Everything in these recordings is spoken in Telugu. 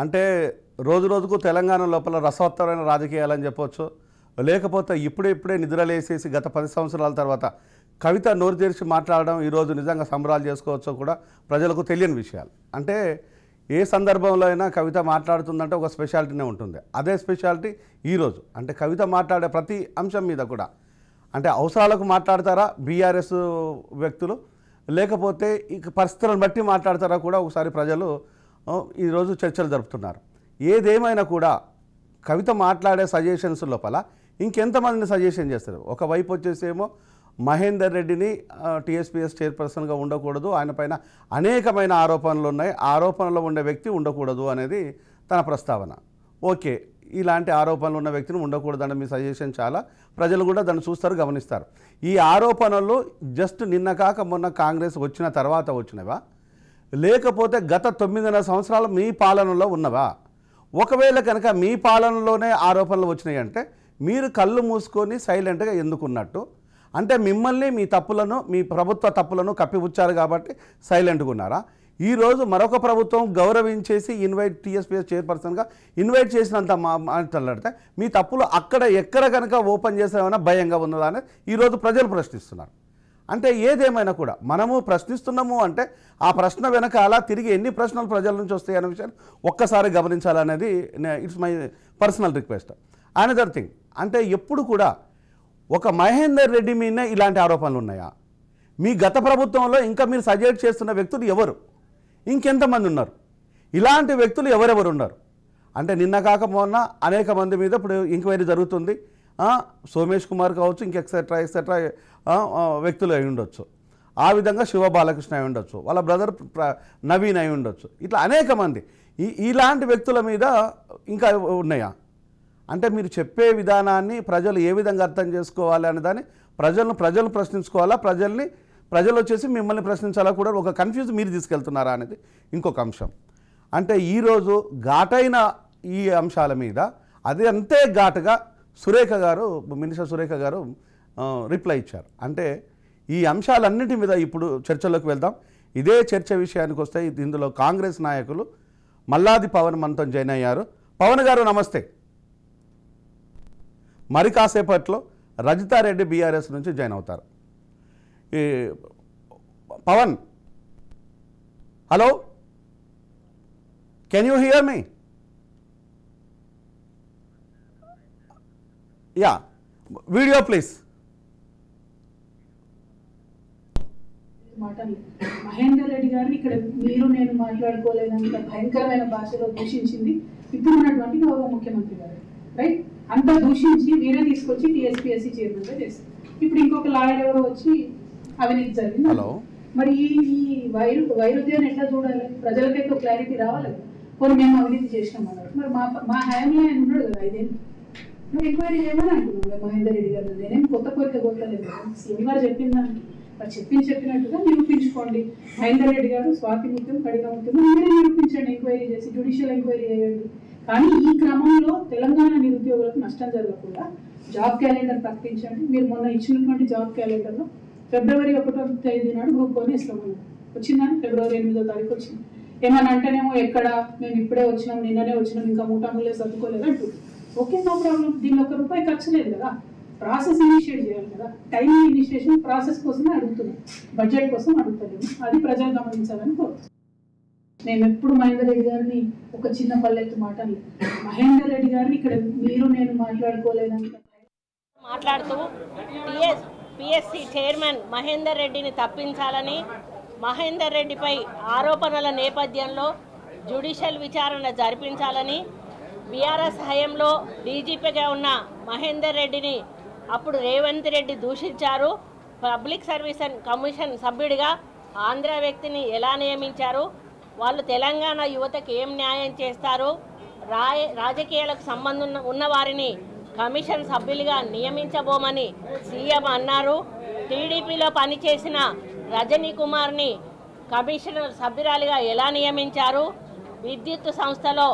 అంటే రోజు రోజుకు తెలంగాణ లోపల రసవత్తరమైన రాజకీయాలని చెప్పొచ్చు. లేకపోతే ఇప్పుడే నిద్రలేసేసి గత 10 సంవత్సరాల తర్వాత కవిత నోరు తెరిచి మాట్లాడడం ఈరోజు నిజంగా సంబరాలు చేసుకోవచ్చో కూడా ప్రజలకు తెలియని విషయాలు. అంటే ఏ సందర్భంలో అయినా కవిత మాట్లాడుతుందంటే ఒక స్పెషాలిటీనే ఉంటుంది. అదే స్పెషాలిటీ ఈరోజు. అంటే కవిత మాట్లాడే ప్రతి అంశం మీద కూడా అంటే అవసరాలకు మాట్లాడతారా బీఆర్ఎస్ వ్యక్తులు, లేకపోతే ఇక పరిస్థితులను బట్టి మాట్లాడతారా కూడా ఒకసారి ప్రజలు ఈరోజు చర్చలు జరుపుతున్నారు. ఏదేమైనా కూడా కవిత మాట్లాడే సజెషన్స్ లోపల ఇంకెంతమందిని సజెషన్ చేస్తారు. ఒకవైపు వచ్చేసేమో మహేందర్ రెడ్డిని టీఎస్పీఎస్ చైర్పర్సన్గా ఉండకూడదు, ఆయన పైన అనేకమైన ఆరోపణలు ఉన్నాయి, ఆరోపణలో ఉండే వ్యక్తి ఉండకూడదు అనేది తన ప్రస్తావన. ఓకే, ఇలాంటి ఆరోపణలు ఉన్న వ్యక్తిని ఉండకూడదని మీ సజెషన్ చాలా ప్రజలు కూడా దాన్ని చూస్తారు, గమనిస్తారు. ఈ ఆరోపణలు జస్ట్ నిన్న కాక మొన్న కాంగ్రెస్ వచ్చిన తర్వాత వచ్చినవా, లేకపోతే గత 9.5 సంవత్సరాలు మీ పాలనలో ఉన్నవా? ఒకవేళ కనుక మీ పాలనలోనే ఆరోపణలు వచ్చినాయి అంటే మీరు కళ్ళు మూసుకొని సైలెంట్గా ఎందుకున్నట్టు? అంటే మిమ్మల్ని మీ తప్పులను, మీ ప్రభుత్వ తప్పులను కప్పిపుచ్చారు కాబట్టి సైలెంట్గా ఉన్నారా? ఈరోజు మరొక ప్రభుత్వం గౌరవించేసి టీఎస్పీఎస్ చైర్పర్సన్గా ఇన్వైట్ చేసినంత మాట్లాడితే మీ తప్పులు అక్కడ ఎక్కడ కనుక ఓపెన్ చేసామన్నా భయంగా ఉన్నదా అనేది ఈరోజు ప్రజలు ప్రశ్నిస్తున్నారు. అంటే ఏదేమైనా కూడా మనము ప్రశ్నిస్తున్నాము అంటే ఆ ప్రశ్న వెనకాల తిరిగి ఎన్ని ప్రశ్నలు ప్రజల నుంచి వస్తాయి అనే విషయాన్ని ఒక్కసారి గమనించాలనేది it's my personal request. Another thing, అంటే ఎప్పుడు కూడా ఒక మహేందర్ రెడ్డి మీద ఇలాంటి ఆరోపణలు ఉన్నాయా? మీ గత ప్రభుత్వంలో ఇంకా మీరు సజెస్ట్ చేస్తున్న వ్యక్తులు ఎవరు? ఇంకెంతమంది ఉన్నారు? ఇలాంటి వ్యక్తులు ఎవరెవరు ఉన్నారు? అంటే నిన్న కాక మొన్న అనేక మంది మీద ఇప్పుడు ఎంక్వైరీ జరుగుతుంది. సోమేష్ కుమార్ కావచ్చు, ఎక్సెట్రా వ్యక్తులు అయి ఉండొచ్చు. ఆ విధంగా శివ బాలకృష్ణ అయి ఉండొచ్చు, వాళ్ళ బ్రదర్ నవీన్ అయి ఉండొచ్చు. ఇట్లా అనేక మంది ఇలాంటి వ్యక్తుల మీద ఇంకా ఉన్నాయా? అంటే మీరు చెప్పే విధానాన్ని ప్రజలు ఏ విధంగా అర్థం చేసుకోవాలి అనే దాన్ని ప్రజలు ప్రశ్నించుకోవాలా, ప్రజలు వచ్చేసి మిమ్మల్ని ప్రశ్నించాలా కూడా ఒక కన్ఫ్యూజ్ మీరు తీసుకెళ్తున్నారా అనేది ఇంకొక అంశం. అంటే ఈరోజు ఘాటైన ఈ అంశాల మీద అది అంతే ఘాటుగా మినిస్టర్ సురేఖ గారు రిప్లై ఇచ్చారు. అంటే ఈ అంశాలన్నిటి మీద ఇప్పుడు చర్చలోకి వెళ్దాం. ఇదే చర్చ విషయానికి వస్తే ఇందులో కాంగ్రెస్ నాయకులు మల్లాది పవన్ మనతో జాయిన్ అయ్యారు. పవన్ గారు నమస్తే. మరి కాసేపట్లో రజితారెడ్డి బీఆర్ఎస్ నుంచి జాయిన్ అవుతారు. ఈ Pawan, hello, can you hear me? Yeah, video please. Mahender Reddy గారిని ఇక్కడ మీరు నేను మాట్లాడుకోలేనంత భయంకరమైన భాషలో దూషించింది ఇప్పుడు ఉన్నటువంటి గౌరవ ముఖ్యమంత్రి గారు, రైట్? అంతా దూషించి మీరే తీసుకొచ్చి టీఎస్పీఎస్సీ చైర్మన్గా చేస్తారు. ఇప్పుడు ఇంకొక లాయర్ ఎవరో వచ్చి అవినీతి జరిగింది. మరి ఈ వైరుధ్యాన్ని ఎట్లా చూడాలి? ప్రజలకైతే ఒక క్లారిటీ రావాలి. కొన్ని మేము అవినీతి చేసినాం అన్నారు. మరి మా హయాంలో ఆయన ఉన్నాడు కదా, ఇదేం నువ్వు ఎంక్వైరీ చేయమని అంటున్నావు మహేందర్ రెడ్డి గారు. నేనేం కొత్త కోరిక కోరలేదు కదా, సీఎం గారు చెప్పిందని చెప్పినట్టుగా నిరూపించుకోండి. మహేందర్ రెడ్డి గారు స్వాతి ముఖ్యం, కడిగ ముఖ్యం, మీరే నిరూపించండి, ఎంక్వైరీ చేసి జ్యుడిషియల్ ఎంక్వైరీ చేయండి. కానీ ఈ క్రమంలో తెలంగాణ నిరుద్యోగులకు నష్టం జరగకుండా జాబ్ క్యాలెండర్ ప్రకటించండి. మీరు మొన్న ఇచ్చినటువంటి జాబ్ క్యాలెండర్లో ఫిబ్రవరి 1వ తేదీ నాడు గ్రూప్ 1 ఇస్తామని వచ్చిందని, ఫిబ్రవరి 8వ తారీఖు వచ్చింది. ఏమన్నా అంటేనేమో ఎక్కడ మేము ఇప్పుడే వచ్చినాం, నిన్ననే వచ్చినాం, ఇంకా మూటములే సర్దుకోలేదు అంటూ. Okay, no problem. దీనిలో ₹1 ఖర్చు లేదు కదా. ప్రాసెస్ ఇనిషియేట్ చేయాలి కదా. టైం ఇనిషియేషన్ ప్రాసెస్ కోసమే అడుగుతున్నాం, బడ్జెట్ కోసం అడుగుతలేము. అది ప్రజలు గమనించాలని కోరుతున్నాం. మేము ఎప్పుడు మహేందర్ రెడ్డి గారిని ఒక చిన్న పల్లెత్తు మాటలు, మహేందర్ రెడ్డి గారిని ఇక్కడ మీరు నేను మాట్లాడుకోలేదంట మాట్లాడుతూ పిఎస్సి చైర్మన్ మహేందర్ రెడ్డిని తప్పించాలని, మహేందర్ రెడ్డిపై ఆరోపణల నేపథ్యంలో జ్యుడిషియల్ విచారణ జరిపించాలని, బీఆర్ఎస్ హయాంలో డీజీపీగా ఉన్న మహేందర్ రెడ్డిని అప్పుడు రేవంత్ రెడ్డి దూషించారు. పబ్లిక్ సర్వీస్ కమిషన్ సభ్యుడిగా ఆంధ్ర వ్యక్తిని ఎలా నియమించారు, వాళ్ళు తెలంగాణ యువతకు ఏం న్యాయం చేస్తారు, రాజకీయాలకు సంబంధం ఉన్న వారిని కమిషన్ సభ్యులుగా నియమించబోమని సీఎం అన్నారు. టీడీపీలో పనిచేసిన రజనీ కుమార్ని కమిషనర్ సభ్యురాలిగా ఎలా నియమించారు, విద్యుత్ సంస్థలో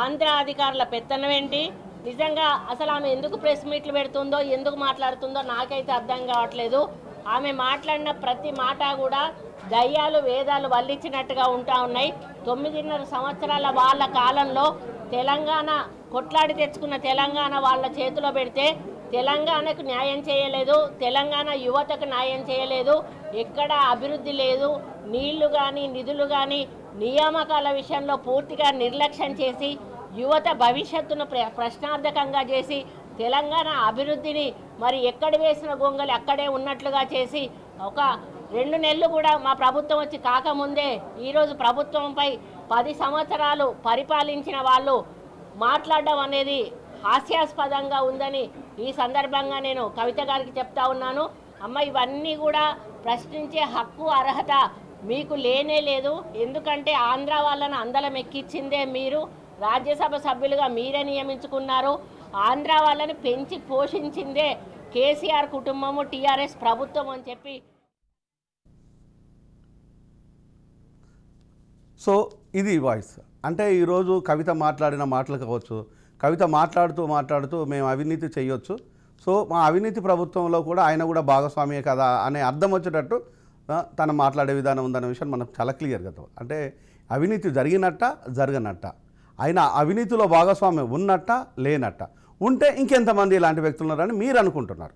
ఆంధ్ర అధికారుల పెత్తనం ఏంటి, నిజంగా అసలు ఆమె ఎందుకు ప్రెస్ మీట్లు పెడుతుందో, ఎందుకు మాట్లాడుతుందో నాకైతే అర్థం కావట్లేదు. ఆమె మాట్లాడిన ప్రతి మాట కూడా దయ్యాలు వేదాలు వల్లించినట్టుగా ఉంటా ఉన్నాయి. 9.5 సంవత్సరాల వాళ్ళ కాలంలో తెలంగాణ కొట్లాడి తెచ్చుకున్న తెలంగాణ వాళ్ళ చేతిలో పెడితే తెలంగాణకు న్యాయం చేయలేదు, తెలంగాణ యువతకు న్యాయం చేయలేదు, ఎక్కడ అభివృద్ధి లేదు, నీళ్లు కానీ నిధులు కానీ నియామకాల విషయంలో పూర్తిగా నిర్లక్ష్యం చేసి యువత భవిష్యత్తును ప్రశ్నార్థకంగా చేసి తెలంగాణ అభివృద్ధిని మరి ఎక్కడ వేసిన గొంగలి అక్కడే ఉన్నట్లుగా చేసి ఒక 2 నెలలు కూడా మా ప్రభుత్వం వచ్చి కాకముందే ఈరోజు ప్రభుత్వంపై 10 సంవత్సరాలు పరిపాలించిన వాళ్ళు మాట్లాడడం అనేది హాస్యాస్పదంగా ఉందని ఈ సందర్భంగా నేను కవిత గారికి చెప్తా ఉన్నాను. అమ్మ, ఇవన్నీ కూడా ప్రశ్నించే హక్కు అర్హత మీకు లేనే లేదు. ఎందుకంటే ఆంధ్ర వాళ్ళను అందలం ఎక్కించిందే మీరు, రాజ్యసభ సభ్యులుగా మీరే నియమించుకున్నారు. ఆంధ్ర వాళ్ళని పెంచి పోషించిందే కేసీఆర్ కుటుంబము, టీఆర్ఎస్ ప్రభుత్వం అని చెప్పి. సో ఇది వాయిస్ అంటే ఈరోజు కవిత మాట్లాడిన మాటలు కావచ్చు, కవిత మాట్లాడుతూ మేము అవినీతి చేయొచ్చు, సో మా అవినీతి ప్రభుత్వంలో కూడా ఆయన కూడా భాగస్వామ్యే కదా అనే అర్థం వచ్చేటట్టు తను మాట్లాడే విధానం ఉందన్న విషయం మనకు చాలా క్లియర్గా. అంటే అవినీతి జరగనట్ట ఆయన అవినీతిలో భాగస్వామ్యం ఉన్నట్ట లేనట్ట, ఉంటే ఇంకెంతమంది ఇలాంటి వ్యక్తులు ఉన్నారని మీరు అనుకుంటున్నారు.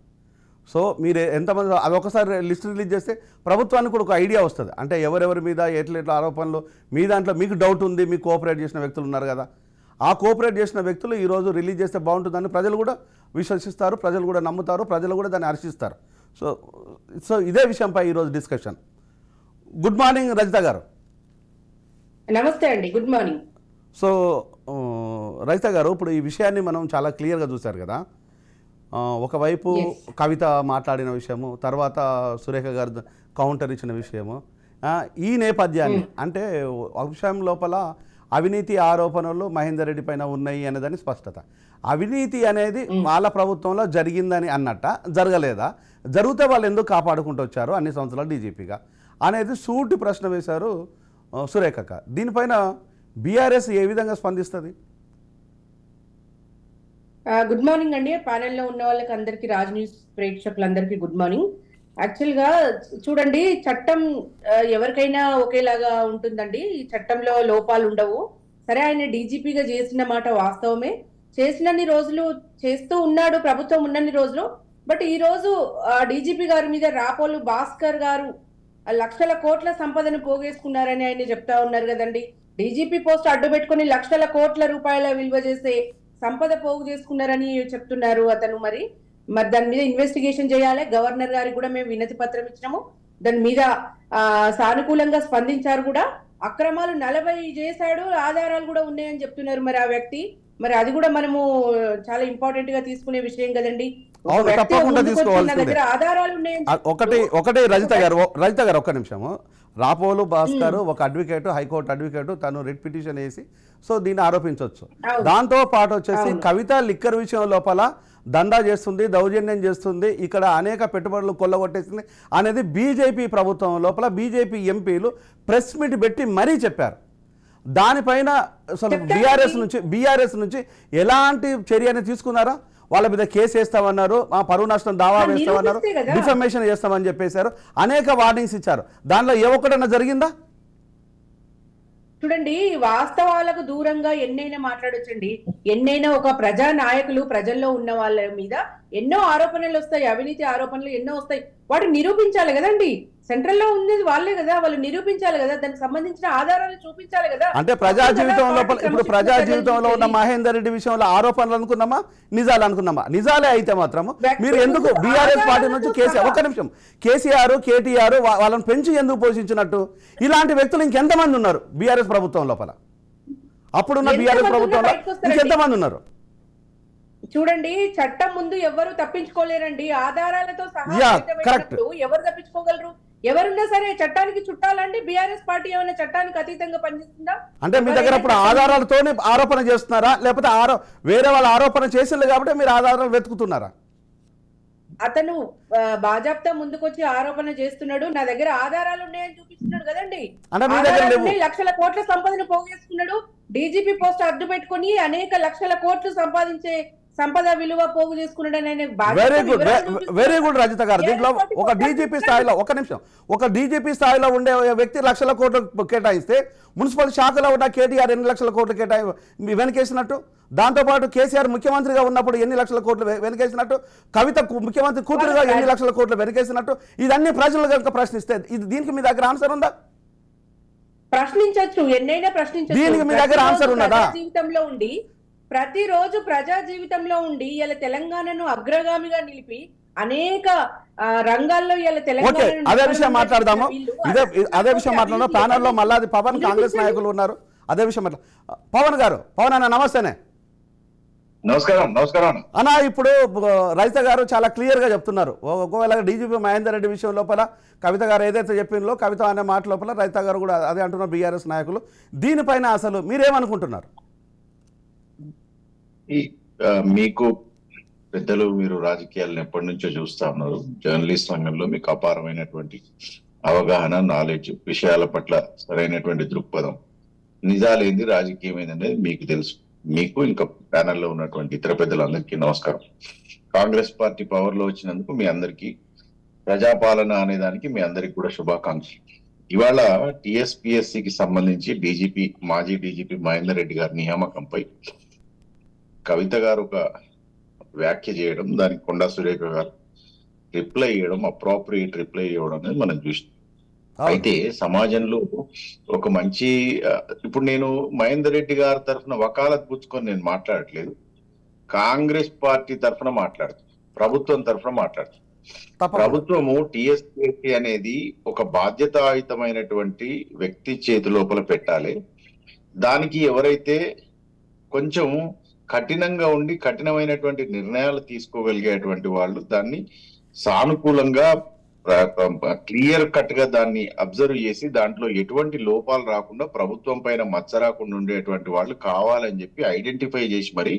సో మీరు ఎంతమంది అది ఒకసారి లిస్ట్ రిలీజ్ చేస్తే ప్రభుత్వానికి కూడా ఒక ఐడియా వస్తుంది. అంటే ఎవరెవరి మీద ఎట్లా ఆరోపణలు మీ దాంట్లో మీకు డౌట్ ఉంది, మీకు కోఆపరేట్ చేసిన వ్యక్తులు ఉన్నారు కదా, ఆ కోఆపరేట్ చేసిన వ్యక్తులు ఈరోజు రిలీజ్ చేస్తే బాగుంటుందని ప్రజలు కూడా విశ్వసిస్తారు, ప్రజలు కూడా నమ్ముతారు, ప్రజలు కూడా దాన్ని హర్షిస్తారు. సో ఇదే విషయంపై ఈరోజు డిస్కషన్. గుడ్ మార్నింగ్ రజిత గారు. నమస్తే అండి, గుడ్ మార్నింగ్. సో రజిత గారు, ఇప్పుడు ఈ విషయాన్ని మనం చాలా క్లియర్గా చూశారు కదా. ఒకవైపు కవిత మాట్లాడిన విషయము, తర్వాత సురేఖ గారు కౌంటర్ ఇచ్చిన విషయము, ఈ నేపథ్యాన్ని అంటే విషయం లోపల అవినీతి ఆరోపణలు మహేందర్ రెడ్డి పైన ఉన్నాయి అనేదని స్పష్టత. అవినీతి అనేది వాళ్ళ ప్రభుత్వంలో జరిగిందని అన్నట్ట, జరగలేదా, జరిగితే వాళ్ళు ఎందుకు కాపాడుకుంటూ వచ్చారు అన్ని సంవత్సరాలు డీజీపీగా అనేది సూటి ప్రశ్న వేశారు సురేఖక. దీనిపైన బీఆర్ఎస్ ఏ విధంగా స్పందిస్తుంది? గుడ్ మార్నింగ్ అండి. ప్యానెల్లో ఉన్న వాళ్ళకి అందరికి, రాజ్ న్యూస్ ప్రేక్షకులందరికీ గుడ్ మార్నింగ్. యాక్చువల్గా చూడండి, చట్టం ఎవరికైనా ఒకేలాగా ఉంటుందండి. ఈ చట్టంలో లోపాలు ఉండవు. సరే, ఆయన డీజీపీగా చేసిన మాట వాస్తవమే, చేసినన్ని రోజులు చేస్తూ ఉన్నాడు ప్రభుత్వం ఉన్నన్ని రోజులు. బట్ ఈ రోజు డీజీపీ గారి మీద రాపోలు భాస్కర్ గారు లక్షల కోట్ల సంపదను పోగేసుకున్నారని ఆయన చెప్తా ఉన్నారు కదండి. డీజీపీ పోస్ట్ అడ్డు పెట్టుకుని లక్షల కోట్ల రూపాయల విలువ చేసే సంపద పోగు చేసుకున్నారని చెప్తున్నారు అతను. మరి దాని మీద ఇన్వెస్టిగేషన్ చేయాలి. గవర్నర్ గారికి కూడా మేము వినతి పత్రం ఇచ్చినాము, దాని మీద సానుకూలంగా స్పందించారు కూడా. అక్రమాలు 40 చేశాడు, ఆధారాలు కూడా ఉన్నాయని చెప్తున్నారు మరి ఆ వ్యక్తి. మరి అది కూడా మనము చాలా ఇంపార్టెంట్ గా తీసుకునే విషయం కదండి. తప్పకుండా తీసుకోవాల్సిందే. ఆధారాలు ఉన్నాయని ఒకటి రజిత గారు ఒక్క నిమిషము. రాపోలు భాస్కర్ ఒక అడ్వకేట్, హైకోర్టు అడ్వకేట్, తను రిట్ పిటిషన్ వేసి సో దీన్ని ఆరోపించవచ్చు. దాంతో పాటు వచ్చేసి కవిత లిక్కర్ విషయం లోపల దందా చేస్తుంది, దౌర్జన్యం చేస్తుంది, ఇక్కడ అనేక పెట్టుబడులు కొల్లగొట్టేసింది అనేది బీజేపీ ప్రభుత్వం లోపల బీజేపీ ఎంపీలు ప్రెస్ మీట్ పెట్టి మరీ చెప్పారు. దానిపైన అసలు బీఆర్ఎస్ నుంచి ఎలాంటి చర్యని తీసుకున్నారా? వాళ్ళ మీద కేసు వేస్తామన్నారు, మా పరువు నష్టం దావా వేస్తామన్నారు, డిఫమేషన్ చేస్తామని చెప్పేశారు, అనేక వార్నింగ్స్ ఇచ్చారు. దానిలో ఏ ఒక్కటన్నా జరిగిందా? చూడండి, వాస్తవాలకు దూరంగా ఎన్నైనా మాట్లాడొచ్చండి. ఎన్నైనా ఒక ప్రజా నాయకులు ప్రజల్లో ఉన్న వాళ్ళ మీద ఎన్నో ఆరోపణలు వస్తాయి, అవినీతి ఆరోపణలు ఎన్నో వస్తాయి. వాటిని నిరూపించాలి కదండి. సెంట్రల్ లో ఉండేది వాళ్ళే కదా, వాళ్ళు నిరూపించాలి కదా, దానికి సంబంధించిన ఆధారాలు చూపించాలి కదా. అంటే ప్రజా జీవితం లోపల ఇప్పుడు ప్రజా జీవితంలో ఉన్న మహేందర్ రెడ్డి విషయంలో ఆరోపణలు అనుకున్నామా, నిజాలు అనుకున్నామా? నిజాలే అయితే మాత్రము మీరు ఎందుకు బీఆర్ఎస్ పార్టీ నుంచి కేసీఆర్ కేటీఆర్ వాళ్ళని పెంచి ఎందుకు పోషించినట్టు? ఇలాంటి వ్యక్తులు ఇంకెంతమంది ఉన్నారు బీఆర్ఎస్ ప్రభుత్వం లోపల? అప్పుడున్న బీఆర్ఎస్ ప్రభుత్వంలో ఇంకెంతమంది ఉన్నారు? చూడండి, చట్టం ముందు ఎవరు తప్పించుకోలేరండి. ఆధారాలతో సహా ఎవరు తప్పించుకోగలరు? ఎవరున్నా సరే చట్టానికి చుట్టాలండి. బీఆర్ఎస్ పార్టీ ఏమైనా చట్టానికి అతీతంగా పనిచేస్తుందా? అంటే మీ దగ్గర ఇప్పుడు ఆధారాలతోనే ఆరోపణ చేస్తున్నారా, లేకపోతే వేరే వాళ్ళ ఆరోపణ చేసింది కాబట్టి మీరు ఆధారాలు వెతుకుతున్నారా? అతను బాజాప్తా ముందుకొచ్చి ఆరోపణ చేస్తున్నాడు, నా దగ్గర ఆధారాలు ఉన్నాయని చూపిస్తున్నాడు కదండి. లక్షల కోట్ల సంపదను పోగేసుకున్నాడు. డీజీపీ పోస్ట్ అడ్డు పెట్టుకుని అనేక లక్షల కోట్లు సంపాదించే సంపద విలువ పోగు చేసుకున్నాడనే వెరీ గుడ్ రజిత గారు. దీంట్లో ఒక డీజీపీ స్థాయిలో ఒక డీజీపీ స్థాయిలో ఉండే వ్యక్తి లక్షల కోట్లు కేటాయిస్తే మున్సిపల్ శాఖలో ఉన్న కేటీఆర్ ఎన్ని లక్షల కోట్లు వెనకేసినట్టు, దాంతోపాటు కేసీఆర్ ముఖ్యమంత్రిగా ఉన్నప్పుడు ఎన్ని లక్షల కోట్లు వెనకేసినట్టు, కవిత ముఖ్యమంత్రి కూతురుగా ఎన్ని లక్షల కోట్లు వెనకేసినట్టు, ఇదన్నీ ప్రజలు కనుక ప్రశ్నిస్తే దీనికి మీ దగ్గర ఆన్సర్ ఉందా? ప్రశ్నించవచ్చు, ఎన్నైనా ప్రశ్నించవచ్చు. దీనికి మీ దగ్గర ఆన్సర్ ఉన్నదా? జీవితంలో ఉండి ప్రతిరోజు ప్రజా జీవితంలో ఉండి ఇలా తెలంగాణను అగ్రగామిగా నిలిపి అనేక రంగాల్లో ఇలా తెలంగాణ అదే విషయం మాట్లాడదాము. అదే విషయం మాట్లాడదాం. ప్యానల్లో మల్లాది పవన్ కాంగ్రెస్ నాయకులు ఉన్నారు. అదే విషయం పవన్ గారు. పవన్ అన్న నమస్తేనే. నమస్కారం. నమస్కారం అన్న. ఇప్పుడు రైత గారు చాలా క్లియర్ గా చెప్తున్నారు. ఒకవేళ డీజీపీ మహేందర్ రెడ్డి విషయం లోపల కవిత గారు ఏదైతే చెప్పిందో, కవిత అనే మాట లోపల రైత గారు కూడా అదే అంటున్నారు, బీఆర్ఎస్ నాయకులు. దీనిపైన అసలు మీరేమనుకుంటున్నారు? మీకు పెద్దలు, మీరు రాజకీయాలను ఎప్పటి నుంచో చూస్తా ఉన్నారు. జర్నలిస్ట్ రంగంలో మీకు అపారమైనటువంటి అవగాహన, నాలెడ్జ్, విషయాల పట్ల సరైనటువంటి దృక్పథం, నిజాలేంది రాజకీయం ఏందనేది మీకు తెలుసు. మీకు ఇంకా ప్యానల్లో ఉన్నటువంటి ఇతర పెద్దలందరికీ నమస్కారం. కాంగ్రెస్ పార్టీ పవర్ లో వచ్చినందుకు మీ అందరికీ, ప్రజాపాలన అనేదానికి మీ అందరికి కూడా శుభాకాంక్షలు. ఇవాళ టిఎస్పిఎస్సికి సంబంధించి మాజీ డీజీపీ మహేందర్ రెడ్డి గారి నియామకంపై కవిత గారు ఒక వ్యాఖ్య చేయడం, దానికి కొండా సురేఖ గారు రిప్లై ఇవ్వడం, అప్రోప్రియేట్ రిప్లై ఇవ్వడం అనేది మనం చూస్తాం. అయితే సమాజంలో ఒక మంచి, ఇప్పుడు నేను మహేందర్ రెడ్డి గారి తరఫున వకాలత్ పుచ్చుకొని నేను మాట్లాడట్లేదు, కాంగ్రెస్ పార్టీ తరఫున మాట్లాడుతాను, ప్రభుత్వం తరఫున మాట్లాడుతాను. ప్రభుత్వము టిఎస్పిఎస్సి అనేది ఒక బాధ్యతాయుతమైనటువంటి వ్యక్తి చేతి లోపల పెట్టాలి. దానికి ఎవరైతే కొంచెం కఠినంగా ఉండి కఠినమైనటువంటి నిర్ణయాలు తీసుకోగలిగేటువంటి వాళ్ళు దాన్ని సానుకూలంగా క్లియర్ కట్ గా దాన్ని అబ్జర్వ్ చేసి దాంట్లో ఎటువంటి లోపాలు రాకుండా, ప్రభుత్వం పైన మచ్చ రాకుండా ఉండేటువంటి వాళ్ళు కావాలని చెప్పి ఐడెంటిఫై చేసి మరి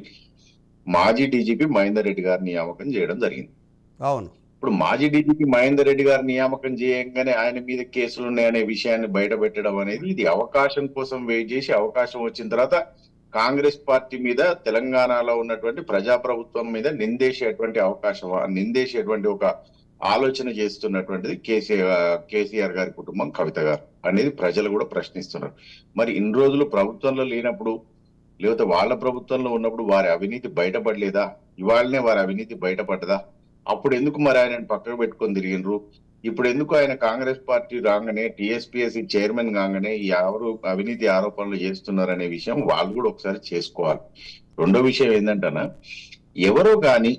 మాజీ డీజీపీ మహేందర్ రెడ్డి గారి నియామకం చేయడం జరిగింది. అవును. ఇప్పుడు మాజీ డీజీపీ మహేందర్ రెడ్డి గారి నియామకం చేయగానే ఆయన మీద కేసులు ఉన్నాయనే విషయాన్ని బయట పెట్టడం అనేది ఇది అవకాశం కోసం వెయిట్ చేసి, అవకాశం వచ్చిన తర్వాత కాంగ్రెస్ పార్టీ మీద, తెలంగాణలో ఉన్నటువంటి ప్రజాప్రభుత్వం మీద నిందేసేటువంటి అవకాశం, నిందేసేటువంటి ఒక ఆలోచన చేస్తున్నటువంటిది కేసీఆర్ గారి కుటుంబం, కవిత గారు అనేది ప్రజలు కూడా ప్రశ్నిస్తున్నారు. మరి ఇన్ని రోజులు ప్రభుత్వంలో లేనప్పుడు, లేకపోతే వాళ్ళ ప్రభుత్వంలో ఉన్నప్పుడు వారి అవినీతి బయటపడలేదా? ఇవాళనే వారి అవినీతి బయటపడ్డదా? అప్పుడు ఎందుకు మరి ఆయన పక్కకు పెట్టుకొని తిరిగినరు? ఇప్పుడు ఎందుకు ఆయన కాంగ్రెస్ పార్టీ రాగానే, టిఎస్పిఎస్సి చైర్మన్ కాగానే ఎవరు అవినీతి ఆరోపణలు చేస్తున్నారు అనే విషయం వాళ్ళు కూడా ఒకసారి చేసుకోవాలి. రెండో విషయం ఏంటంటనా, ఎవరో గాని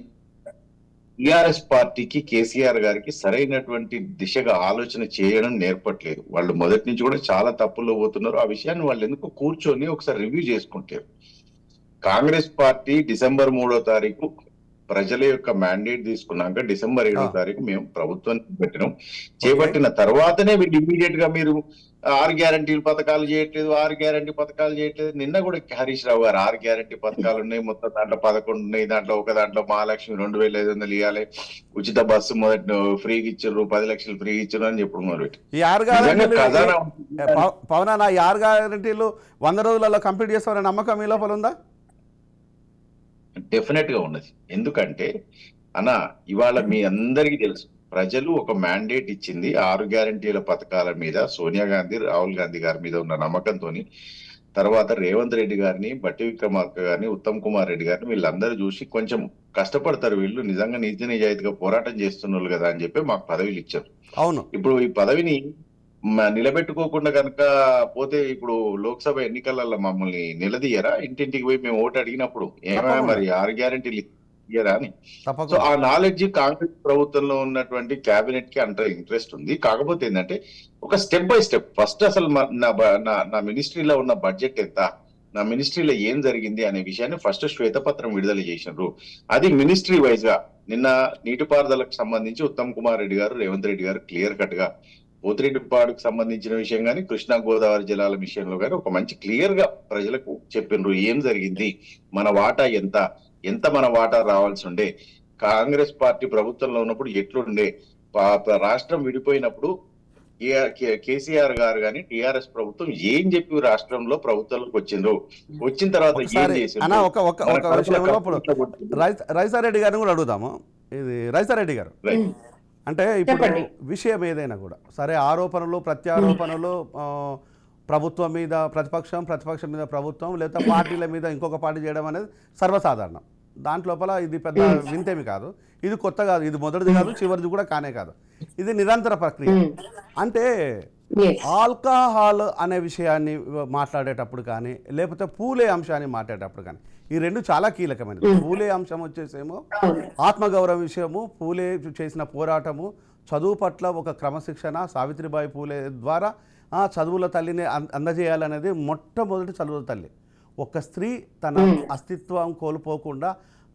టిఆర్ఎస్ పార్టీకి, కేసీఆర్ గారికి సరైనటువంటి దిశగా ఆలోచన చేయడం నేర్పట్లేదు. వాళ్ళు మొదటి నుంచి కూడా చాలా తప్పుల్లో పోతున్నారు. ఆ విషయాన్ని వాళ్ళు ఎందుకు కూర్చొని ఒకసారి రివ్యూ చేసుకుంటారు. కాంగ్రెస్ పార్టీ డిసెంబర్ 3వ తారీఖు ప్రజల యొక్క మ్యాండేట్ తీసుకున్నాక డిసెంబర్ 7వ తారీఖు మేము ప్రభుత్వాన్ని పెట్టినాం. చేపట్టిన తర్వాతనే వీళ్ళు ఇమీడియట్ గా మీరు 6 గ్యారంటీలు పథకాలు చేయట్లేదు, 6 గ్యారంటీ పథకాలు చేయట్లేదు. నిన్న కూడా హరీష్ రావు గారు 6 గ్యారంటీ పథకాలు ఉన్నాయి, మొత్తం దాంట్లో 11 ఉన్నాయి. దాంట్లో ఒక దాంట్లో మహాలక్ష్మి 2500 ఇవ్వాలి, ఉచిత బస్సు మొదటి ఫ్రీగా ఇచ్చారు, 10 లక్షలు ఫ్రీగా ఇచ్చారు అని చెప్పడం మొదలుపెట్టి పవన్ 6 గ్యారంటీలు 100 రోజులలో కంప్లీట్ చేస్తామనే నమ్మకం మీ లోపల ఉందా? డెఫినెట్ గా ఉన్నది. ఎందుకంటే అన్న, ఇవాళ మీ అందరికీ తెలుసు, ప్రజలు ఒక మ్యాండేట్ ఇచ్చింది 6 గ్యారంటీల పథకాల మీద. సోనియా గాంధీ, రాహుల్ గాంధీ గారి మీద ఉన్న నమ్మకంతో, తర్వాత రేవంత్ రెడ్డి గారిని, బట్టి విక్రమార్క గారిని, ఉత్తమ్ కుమార్ రెడ్డి గారిని వీళ్ళందరూ చూసి కొంచెం కష్టపడతారు, వీళ్ళు నిజంగా నీతి నిజాయితీగా పోరాటం చేస్తున్నారు కదా అని చెప్పి మాకు పదవిలు ఇచ్చారు. అవును. ఇప్పుడు ఈ పదవిని నిలబెట్టుకోకుండా కనుక పోతే, ఇప్పుడు లోక్సభ ఎన్నికలలో మమ్మల్ని నిలదీయరా? ఇంటింటికి పోయి మేము ఓటు అడిగినప్పుడు ఏమైనా మరి 6 గ్యారంటీలు ఇయ్యరా అని. సో ఆ నాలెడ్జ్ కాంగ్రెస్ ప్రభుత్వంలో ఉన్నటువంటి కేబినెట్ కి అంత ఇంట్రెస్ట్ ఉంది. కాకపోతే ఏంటంటే ఒక స్టెప్ బై స్టెప్, ఫస్ట్ అసలు నా మినిస్ట్రీలో ఉన్న బడ్జెట్ ఎంత, నా మినిస్ట్రీలో ఏం జరిగింది అనే విషయాన్ని ఫస్ట్ శ్వేతపత్రం విడుదల చేసినారు. అది మినిస్ట్రీ వైజ్ గా నిన్న నీటిపారుదలకు సంబంధించి ఉత్తమ్ కుమార్ రెడ్డి గారు, రేవంత్ రెడ్డి గారు క్లియర్ కట్ గా పోతిరెడ్డిపాడుకు సంబంధించిన విషయం కానీ, కృష్ణా గోదావరి జలాల విషయంలో కానీ ఒక మంచి క్లియర్ గా ప్రజలకు చెప్పినారు ఏం జరిగింది, మన వాటా ఎంత మన వాటా రావాల్సి ఉండే, కాంగ్రెస్ పార్టీ ప్రభుత్వంలో ఉన్నప్పుడు ఎట్లుండే, రాష్ట్రం విడిపోయినప్పుడు కేసీఆర్ గారు కానీ టిఆర్ఎస్ ప్రభుత్వం ఏం చెప్పి రాష్ట్రంలో ప్రభుత్వాలకు వచ్చిండ్రు, వచ్చిన తర్వాత ఏం ఒకసారి చేసిండ్రు? అన్న ఒక విషయంలో ఇప్పుడు రైసారెడ్డి గారిని కూడా అడుగుదాము. ఇది రైసారెడ్డి గారు, అంటే ఇప్పుడు విషయం ఏదైనా కూడా సరే, ఆరోపణలు ప్రత్యారోపణలు ప్రభుత్వం మీద ప్రతిపక్షం, ప్రతిపక్షం మీద ప్రభుత్వం, లేదా పార్టీల మీద ఇంకొక పార్టీ చేయడం అనేది సర్వసాధారణం. దాంట్లోపల ఇది పెద్ద వింతేమి కాదు, ఇది కొత్త కాదు, ఇది మొదటిది కాదు, చివరిది కూడా కానే కాదు, ఇది నిరంతర ప్రక్రియ. అంటే ఆల్కహాల్ అనే విషయాన్ని మాట్లాడేటప్పుడు కానీ, లేకపోతే పూలే అంశాన్ని మాట్లాడేటప్పుడు కానీ, ఈ రెండు చాలా కీలకమైనది. పూలే అంశం వచ్చేసేమో ఆత్మగౌరవ విషయము, పూలే చేసిన పోరాటము, చదువు పట్ల ఒక క్రమశిక్షణ, సావిత్రిబాయి పూలే ద్వారా చదువుల తల్లిని అందజేయాలనేది మొట్టమొదటి చదువుల తల్లి. ఒక స్త్రీ తన అస్తిత్వం కోల్పోకుండా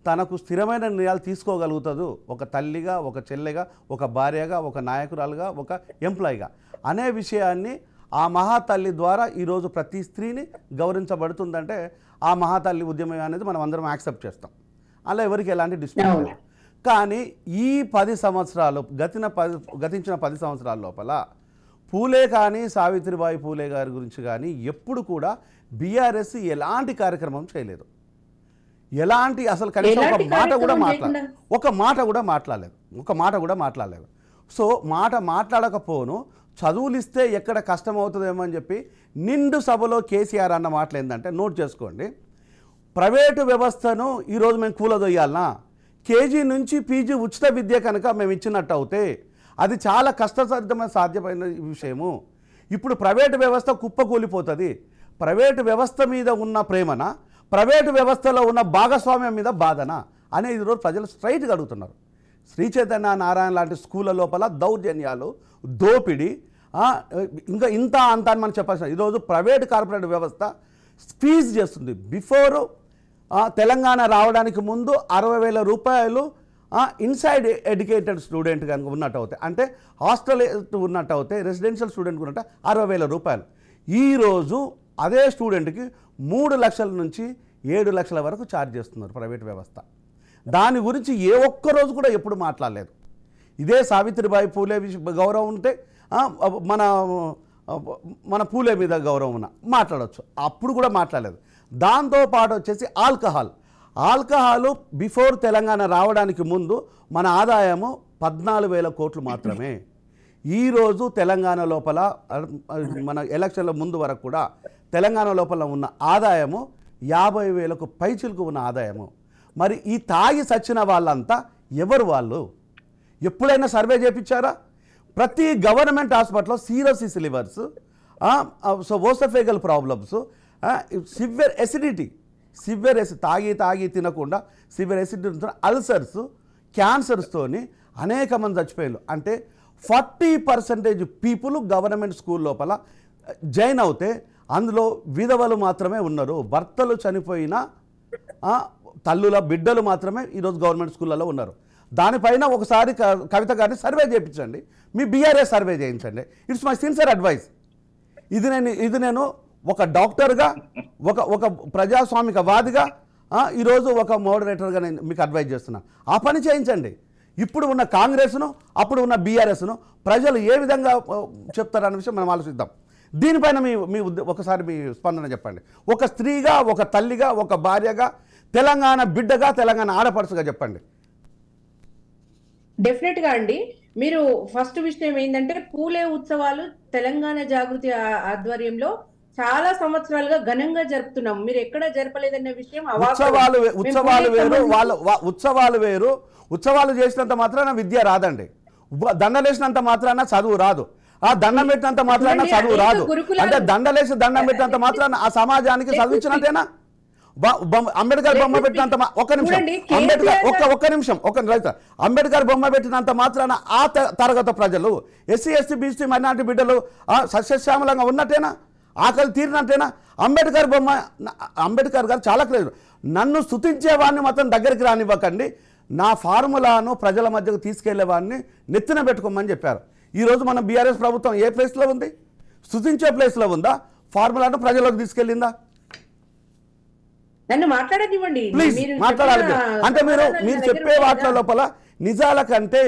తనకు స్థిరమైన నిర్ణయాలు తీసుకోగలుగుతుంది, ఒక తల్లిగా, ఒక చెల్లెగా, ఒక భార్యగా, ఒక నాయకురాలుగా, ఒక ఎంప్లాయీగా అనే విషయాన్ని ఆ మహాతల్లి ద్వారా ఈరోజు ప్రతి స్త్రీని గౌరవించబడుతుందంటే ఆ మహాతల్లి ఉద్యమం అనేది మనం అందరం యాక్సెప్ట్ చేస్తాం. అలా ఎవరికి ఎలాంటి డిస్ప్యూట్ లేదు. కానీ ఈ 10 సంవత్సరాలు గతించిన 10 సంవత్సరాల లోపల పూలే కానీ, సావిత్రిబాయి పూలే గారి గురించి కానీ ఎప్పుడు కూడా బీఆర్ఎస్ ఎలాంటి కార్యక్రమం చేయలేదు. ఎలాంటి అసలు కనీసం ఒక మాట కూడా మాట్లాడలేదు. సో మాట మాట్లాడకపోను చదువులు ఇస్తే ఎక్కడ కష్టం అవుతుందేమో అని చెప్పి నిండు సభలో కేసీఆర్ అన్న మాటలు ఏంటంటే, నోట్ చేసుకోండి, ప్రైవేటు వ్యవస్థను ఈరోజు మేము కూలదొయ్యాలనా, కేజీ నుంచి పీజీ ఉచిత విద్య కనుక మేము ఇచ్చినట్టు అవుతే అది చాలా కష్టసాధ్యమైన సాధ్యమైన విషయము. ఇప్పుడు ప్రైవేటు వ్యవస్థ కుప్పకూలిపోతుంది. ప్రైవేటు వ్యవస్థ మీద ఉన్న ప్రేమన, ప్రైవేటు వ్యవస్థలో ఉన్న భాగస్వామ్యం మీద బాధన అనేది ఈరోజు ప్రజలు స్ట్రైట్గా అడుగుతున్నారు. శ్రీ చైతన్య నారాయణ లాంటి స్కూళ్ళ లోపల దౌర్జన్యాలు, దోపిడీ, ఇంకా ఇంత అంత అని మనం చెప్పాల్సిన, ఈరోజు ప్రైవేట్ కార్పొరేట్ వ్యవస్థ ఫీజు చేస్తుంది. బిఫోరు తెలంగాణ రావడానికి ముందు 60,000 రూపాయలు ఇన్సైడ్ ఎడ్యుకేటెడ్ స్టూడెంట్ కనుక ఉన్నట్టు అవుతాయి, అంటే హాస్టల్ ఉన్నట్టు అవుతాయి, రెసిడెన్షియల్ స్టూడెంట్ ఉన్నట్టు 60,000 రూపాయలు. ఈరోజు అదే స్టూడెంట్కి 3 లక్షల నుంచి 7 లక్షల వరకు ఛార్జ్ చేస్తున్నారు ప్రైవేట్ వ్యవస్థ. దాని గురించి ఏ ఒక్కరోజు కూడా ఎప్పుడు మాట్లాడలేదు. ఇదే సావిత్రిబాయి పూలే గౌరవం ఉంటే మన పూలే మీద గౌరవం ఉన్న మాట్లాడవచ్చు, అప్పుడు కూడా మాట్లాడలేదు. దాంతోపాటు వచ్చేసి ఆల్కహాల్ బిఫోర్ తెలంగాణ రావడానికి ముందు మన ఆదాయము 14,000 కోట్లు మాత్రమే. ఈరోజు తెలంగాణ లోపల మన ఎలక్షన్ల ముందు వరకు కూడా తెలంగాణ లోపల ఉన్న ఆదాయము 50,000కు పైచిలకు ఉన్న ఆదాయము. మరి ఈ తాగి సచ్చిన వాళ్ళంతా ఎవరు? వాళ్ళు ఎప్పుడైనా సర్వే చేయించారా? ప్రతి గవర్నమెంట్ హాస్పిటల్లో సీరోసిస్ లివర్స్, ఓసోఫేగల్ ప్రాబ్లమ్స్, సివియర్ ఎసిడిటీ, తాగి తినకుండా సివియర్ ఎసిడిటీ, అల్సర్స్, క్యాన్సర్స్తోని అనేక మంది చచ్చిపోయారు. అంటే 40% పీపుల్ గవర్నమెంట్ స్కూల్ లోపల జాయిన్ అవుతే అందులో విధవలు మాత్రమే ఉన్నారు. భర్తలు చనిపోయిన తల్లుల బిడ్డలు మాత్రమే ఈరోజు గవర్నమెంట్ స్కూళ్ళలో ఉన్నారు. దానిపైన ఒకసారి కవిత గారిని సర్వే చేయించండి, మీ బీఆర్ఎస్ సర్వే చేయించండి. It's my sincere advice. ఇది నేను ఒక డాక్టర్గా, ఒక ప్రజాస్వామికవాదిగా, ఈరోజు ఒక మోడరేటర్గా నేను మీకు అడ్వైజ్ చేస్తున్నాను. ఆ పని చేయించండి. ఇప్పుడు ఉన్న కాంగ్రెస్ను, అప్పుడు ఉన్న బీఆర్ఎస్ను ప్రజలు ఏ విధంగా చెప్తారన్న విషయం మనం ఆలోచిద్దాం. దీనిపైన మీ ఒకసారి మీ స్పందన చెప్పండి. ఒక స్త్రీగా, ఒక తల్లిగా, ఒక భార్యగా, తెలంగాణ బిడ్డగా, తెలంగాణ ఆడపడుచుగా చెప్పండి. డెఫినెట్గా అండి. మీరు ఫస్ట్ విషయం ఏంటంటే, పూలే ఉత్సవాలు తెలంగాణ జాగృతి ఆధ్వర్యంలో చాలా సంవత్సరాలుగా ఘనంగా జరుపుతున్నాం. మీరు ఎక్కడ జరపలేదన్న విషయం ఉత్సవాలు వేరు. ఉత్సవాలు చేసినంత మాత్రాన విద్య రాదండి. దండలేసినంత మాత్రాన చదువు రాదు. ఆ దండం పెట్టినంత మాత్రాన చదువు రాదు. అంటే దండలేసి దండం పెట్టినంత మాత్రాన ఆ సమాజానికి చదివించినట్టేనా? అంబేద్కర్ బొమ్మ పెట్టినంత అంబేద్కర్ బొమ్మ పెట్టినంత మాత్రాన ఆ తరగతి ప్రజలు, ఎస్సీ ఎస్టీ బీసీ మైనారిటీ బిడ్డలు సస్యశ్యామలంగా ఉన్నట్టేనా? ఆకలి తీరినట్టేనా? అంబేద్కర్ గారు చాలా క్లియర్, నన్ను స్తుతించేవాడిని మాత్రం దగ్గరికి రానివ్వకండి, నా ఫార్ములాను ప్రజల మధ్యకు తీసుకెళ్లేవాడిని నెత్తిన పెట్టుకోమని చెప్పారు. ఈరోజు మన బీఆర్ఎస్ ప్రభుత్వం ఏ ప్లేస్లో ఉంది? స్తుతించే ప్లేస్లో ఉందా? ఫార్ములాను ప్రజలకు తీసుకెళ్ళిందా? నన్ను మాట్లాడనివ్వండి. ప్లీజ్ మాట్లాడాలి. అంటే మీరు చెప్పే వాటిల లోపల నిజాల కంటే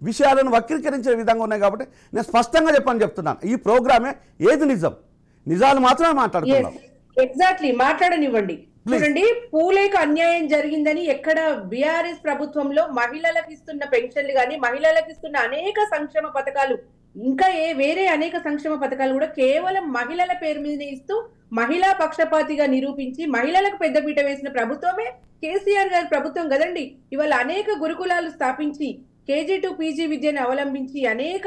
విషయాలను వక్రీకరించే విధంగా ఉన్నాయి. కాబట్టి నేను స్పష్టంగా చెప్తున్నాను, ఈ ప్రోగ్రామే ఏది నిజం, నిజాలు మాత్రమే మాట్లాడుతున్నాం. ఎగ్జాక్ట్లీ, మాట్లాడనివ్వండి. చూడండి, పూలేకు అన్యాయం జరిగిందని ఎక్కడ బీఆర్ఎస్ ప్రభుత్వంలో మహిళలకు ఇస్తున్న పెన్షన్లు కానీ, మహిళలకు ఇస్తున్న అనేక సంక్షేమ పథకాలు, ఇంకా వేరే అనేక సంక్షేమ పథకాలు కూడా కేవలం మహిళల పేరు మీద ఇస్తూ మహిళా పక్షపాతిగా నిరూపించి మహిళలకు పెద్దపీట వేసిన ప్రభుత్వమే కేసీఆర్ గారి ప్రభుత్వం కదండి. ఇవాళ అనేక గురుకులాలు స్థాపించి కేజీ టు పీజీ విద్యను అవలంబించి అనేక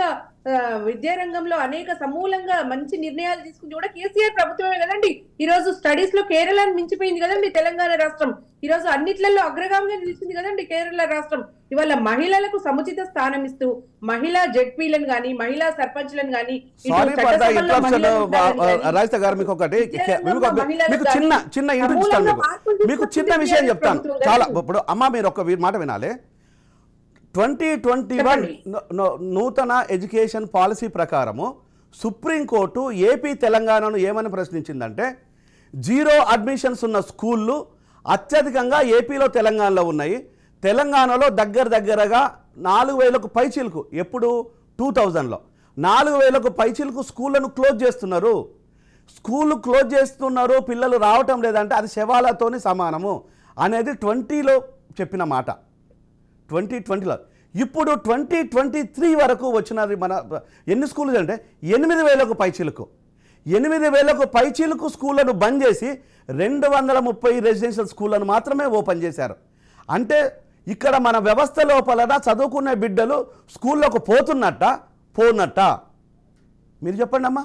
విద్యారంగంలో అనేక సమూలంగా మంచి నిర్ణయాలు తీసుకుంది కూడా కేసీఆర్ ప్రభుత్వమే కదండి. ఈ రోజు స్టడీస్ లో కేరళను మించిపోయింది కదండి తెలంగాణ రాష్ట్రం. ఈ రోజు అన్నిట్లలో అగ్రగామిగా నిలిచింది కదండి కేరళ రాష్ట్రం. ఇవాళ మహిళలకు సముచిత స్థానం ఇస్తూ మహిళా జడ్పీలను గాని, మహిళా సర్పంచ్లను గాని, మీకు చిన్న విషయం చెప్తాను చాలా. ఇప్పుడు అమ్మ మీరు ఒక మాట వినాలి. 2021 నూతన ఎడ్యుకేషన్ పాలసీ ప్రకారము సుప్రీంకోర్టు ఏపీ తెలంగాణను ఏమని ప్రశ్నించిందంటే, జీరో అడ్మిషన్స్ ఉన్న స్కూళ్ళు అత్యధికంగా ఏపీలో తెలంగాణలో ఉన్నాయి. తెలంగాణలో దగ్గరగా 4000కు పైచీలకు, ఎప్పుడు 2000లో 4000కు పైచీలకు స్కూళ్ళను క్లోజ్ చేస్తున్నారు. స్కూళ్ళు క్లోజ్ చేస్తున్నారు, పిల్లలు రావటం లేదంటే అది శవాలతోని సమానము అనేది 20లో చెప్పిన మాట, 2020లో. ఇప్పుడు 2023 వరకు వచ్చినది మన ఎన్ని స్కూళ్ళు అంటే 8000కు పైచీలకు, 8000కు పైచీలకు స్కూళ్ళను బంద్ చేసి 230 రెసిడెన్షియల్ స్కూళ్ళను మాత్రమే ఓపెన్ చేశారు. అంటే ఇక్కడ మన వ్యవస్థ లోపల చదువుకునే బిడ్డలు స్కూళ్ళకు పోనట్ట మీరు చెప్పండి అమ్మా.